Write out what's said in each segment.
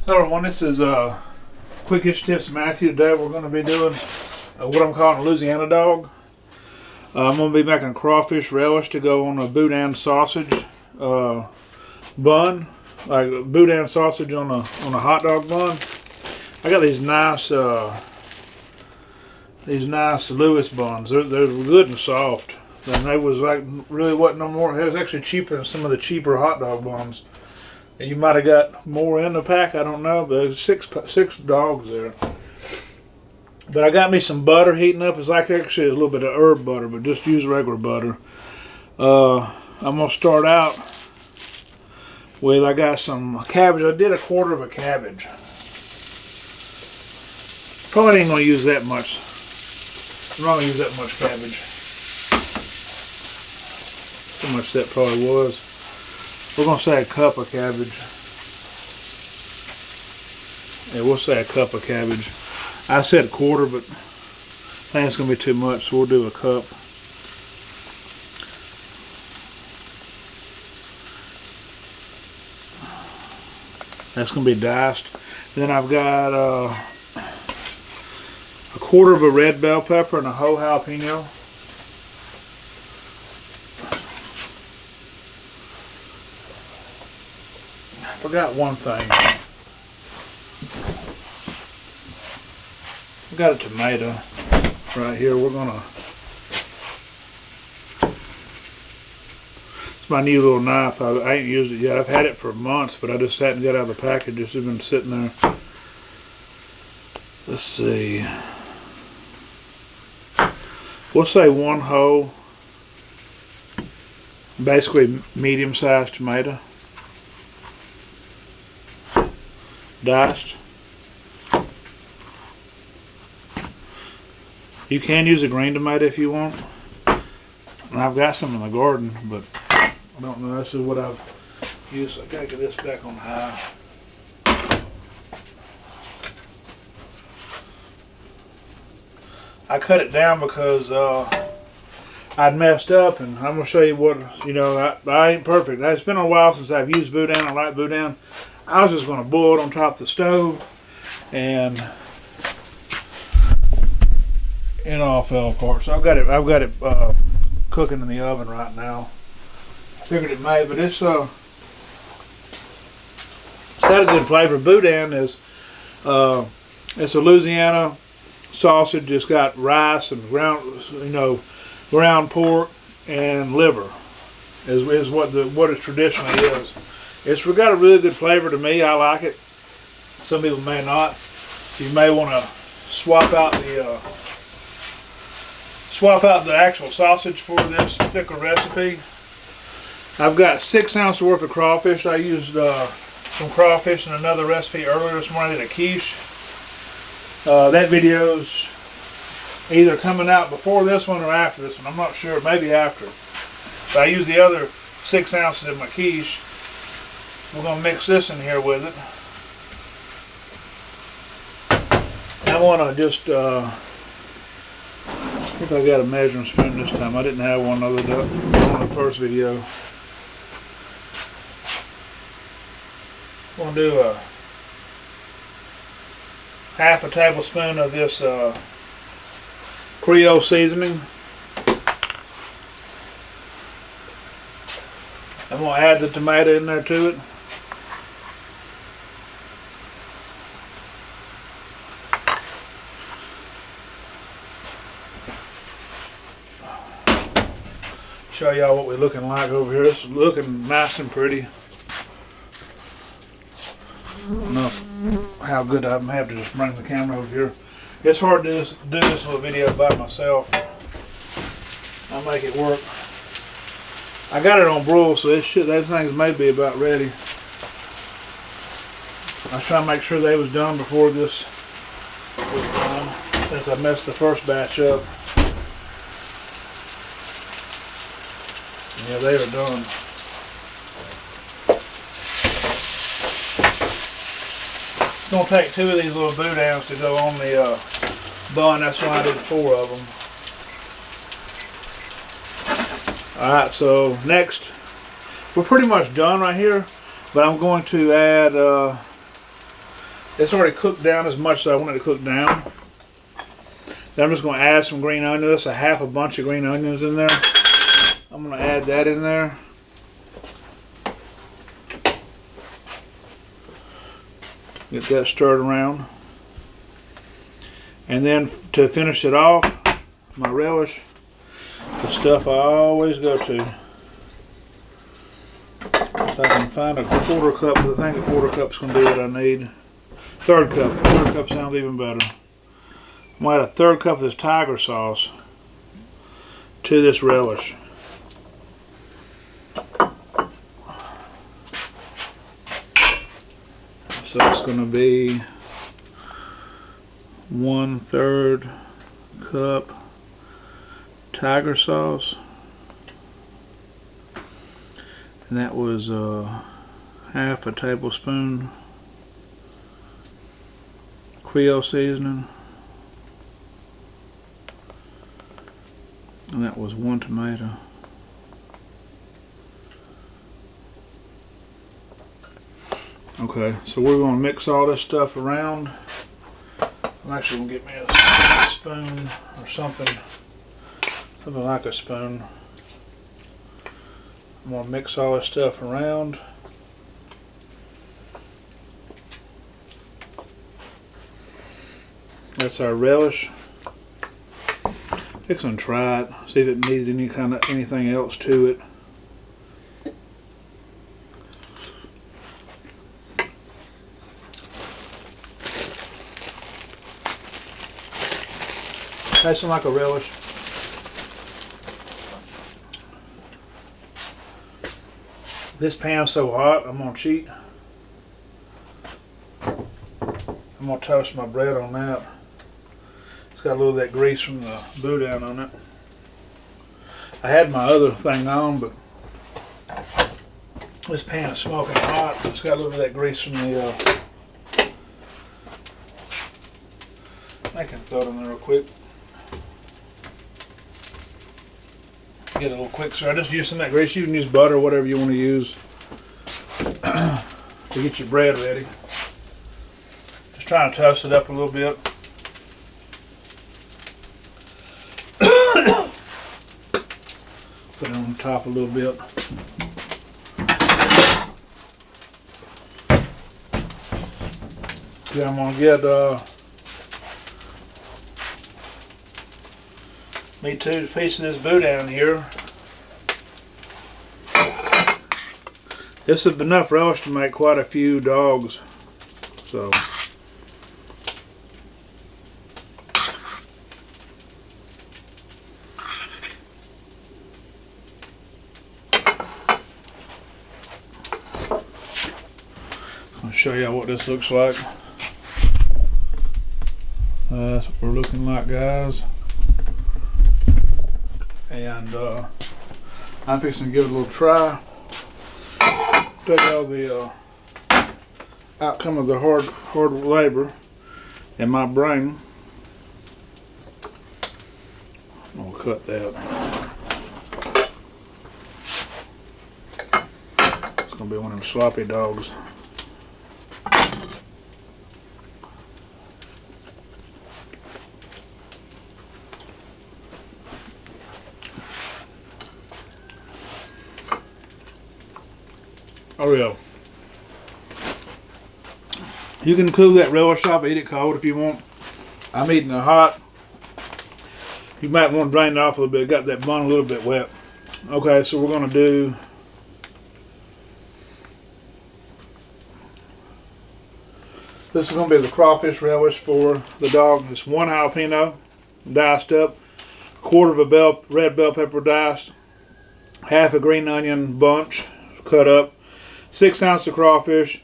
Hello everyone, this is Quickish Tips Matthew. Today we're going to be doing what I'm calling a Louisiana dog. I'm going to be making a crawfish relish to go on a boudin sausage bun, like boudin sausage on a hot dog bun. I got these nice Louis buns. They're good and soft. And they was like really wasn't no more. It was actually cheaper than some of the cheaper hot dog buns. You might have got more in the pack, I don't know, but there's six dogs there. But I got me some butter heating up. It's like actually a little bit of herb butter, but just use regular butter. I'm going to start out with, I got some cabbage. I did a quarter of a cabbage. Probably ain't going to use that much. I'm not going to use that much cabbage. How much that probably was. We're going to say a cup of cabbage. Yeah, we'll say a cup of cabbage. I said a quarter, but I think it's going to be too much, so we'll do a cup. That's going to be diced. Then I've got a quarter of a red bell pepper and a whole jalapeno. I forgot one thing. I got a tomato right here. We're gonna. It's my new little knife. I ain't used it yet. I've had it for months, but I just hadn't got out of the package. It's been sitting there. Let's see. We'll say one whole, basically medium-sized tomato. Diced. You can use a green tomato if you want. And I've got some in the garden, but I don't know. This is what I've used. I gotta get this back on high. I cut it down because I'd messed up, and I'm gonna show you what, you know, I ain't perfect. It's been a while since I've used boudin. I like boudin. I was just going to boil it on top of the stove, and it all fell apart. So I've got it cooking in the oven right now. I figured it may, but it's got a good flavor. Boudin is it's a Louisiana sausage. It's got rice and ground pork and liver is what it traditionally is. It's got a really good flavor to me. I like it. Some people may not. You may want to swap out the actual sausage for this particular recipe. I've got 6 ounces worth of crawfish. I used some crawfish in another recipe earlier this morning. I did a quiche. That video's either coming out before this one or after this one. I'm not sure. Maybe after. But I used the other 6 ounces in my quiche. We're going to mix this in here with it. I want to just, I think I got a measuring spoon this time. I didn't have one on the first video. I'm going to do a half a tablespoon of this Creole seasoning. I'm going to add the tomato in there to it. Show y'all what we're looking like over here. It's looking nice and pretty. I don't know how good I'm have to just bring the camera over here. It's hard to do this little video by myself. I'll make it work. I got it on broil, so those things may be about ready. I was trying to make sure they was done before this was done, since I messed the first batch up. Yeah, they are done. It's going to take 2 of these little boudins to go on the bun. That's why I did 4 of them. Alright, so next, we're pretty much done right here, but I'm going to add It's already cooked down as much as I want it to cook down. Then I'm just going to add some green onions. That's a half a bunch of green onions in there. I'm going to add that in there. Get that stirred around. And then to finish it off, my relish, the stuff I always go to. If I can find a quarter cup, I think a quarter cup's going to be what I need. Third cup. Third cup sounds even better. I'm going to add a third cup of this tiger sauce to this relish. So it's going to be 1/3 cup tiger sauce, and that was half a tablespoon Creole seasoning, and that was 1 tomato. Okay, so we're going to mix all this stuff around. I'm actually going to get me a spoon or something like a spoon. I'm going to mix all this stuff around. That's our relish. Fix and try it, see if it needs anything else to it. Tasting like a relish. This pan's so hot, I'm gonna cheat. I'm gonna toast my bread on that. It's got a little of that grease from the boudin on it. I had my other thing on, but this pan is smoking hot. It's got a little of that grease from the I can throw it in there real quick. Get a little quick, so I just use some of that grease. You can use butter or whatever you want to use to get your bread ready. Just trying to toast it up a little bit. Put it on top a little bit. Then I'm gonna get me 2 pieces of this boudin here. This is enough relish to make quite a few dogs. So I'll show you what this looks like. That's what we're looking like, guys. And I'm fixing to give it a little try. Take all the outcome of the hard labor in my brain. I'm gonna cut that. It's gonna be one of them sloppy dogs. Oh yeah. You can cool that relish off, eat it cold if you want. I'm eating it hot. You might want to drain it off a little bit. Got that bun a little bit wet. Okay, so we're going to do this is going to be the crawfish relish for the dog. It's 1 jalapeno diced up, 1/4 of a red bell pepper diced, half a green onion bunch cut up, 6 ounces of crawfish,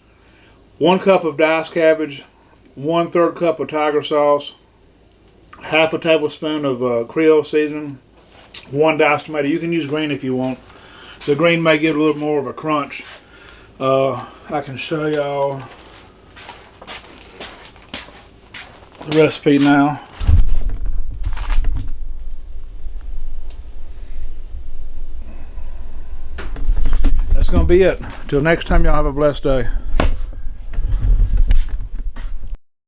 1 cup of diced cabbage, 1/3 cup of tiger sauce, half a tablespoon of Creole seasoning, 1 diced tomato. You can use green if you want. The green may give it a little more of a crunch. I can show y'all the recipe now. That's going to be it. Till next time, y'all have a blessed day.